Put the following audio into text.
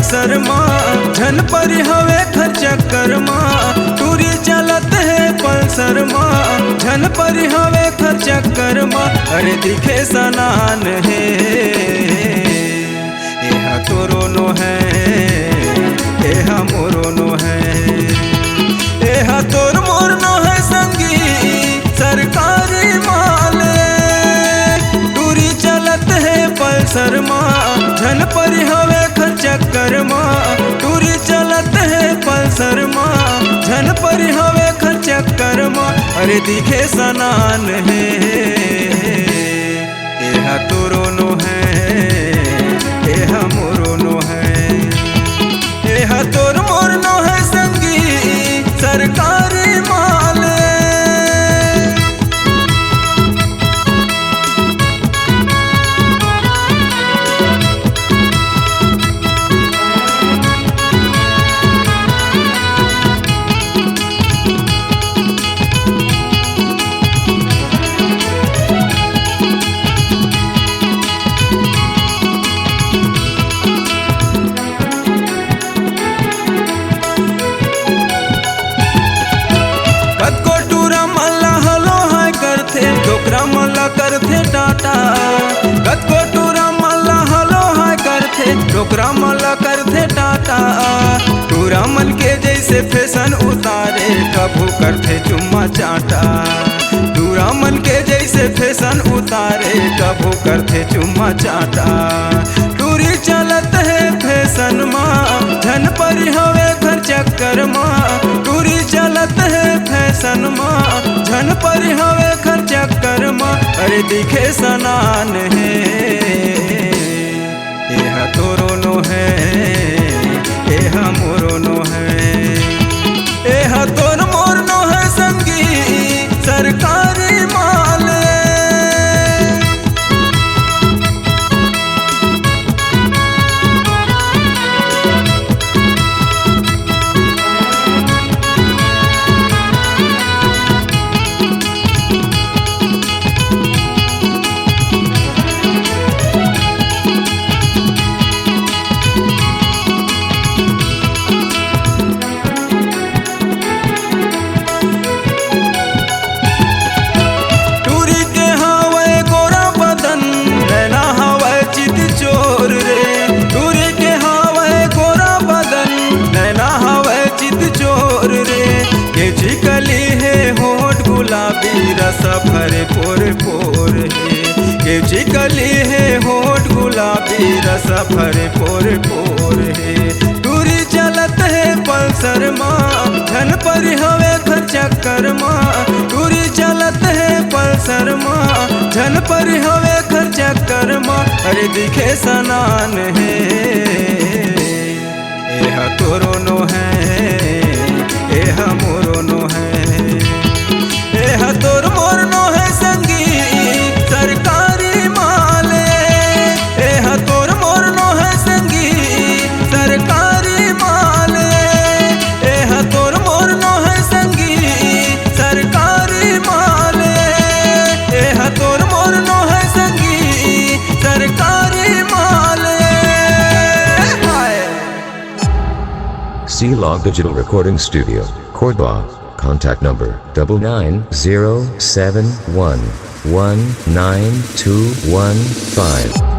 पल्सर माँ झन पर हवे खर चक्कर माँ टूरी चलत है पल्सर माँ झन पर हवे खर चक्कर माँ अरे दिखे सनान है यह तोरो नो है यह मोरो नो है यह तोर मोर नो है संगी सरकारी माले टूरी चलत है पल्सर माँ झन पर हवे खर चक्कर माँ टूरी चलत है पल्सर माँ झन पर हवे खर चक्कर माँ अरे दिखे सनान है यह तोरो नो है यह मोरो नो है यह तोर मोर नो है संगी सरकारी माले मल्ला करथे टाटा कतको टूरा मल्ला हलो हाय करथे डोकरा मल्ला करथे टाटा टूरा मन के जैसे फैशन उतारे कभू करथे चुम्मा चाटा टूरा मन के जैसे फैशन उतारे कभू करथे चुम्मा चाटा टूरी चलत है फैशन माँ झन पर हवे खर चक्कर माँ टूरी चलत है फैशन माँ झन पर हवे खर चक्कर माँ अरे दिखे सनान है यह तोरो नो है यह मोरो नो है यह तोर मोर नो है संगी सरकारी माले चिकली है होठ गुलाबी रस भरे पोर पोर है के चिकली है होठ गुलाबी रस भरे पोर पोर है टूरी चलत है पल्सर माँ झन पर हवे खर चक्कर माँ टूरी चलत है पल्सर माँ झन पर हवे खर चक्कर माँ अरे दिखे सनान है यह तोरो नो है यह मोरो नो है यह तोर मोर नो है संगी सरकारी माले यह तोर मोर नो है संगी सरकारी माले यह तोर मोर नो है संगी सरकारी माले यह तोर मोर नो है संगी सरकारी माले C-Log Digital Recording Studio, Cordoba. Contact number 99071192115.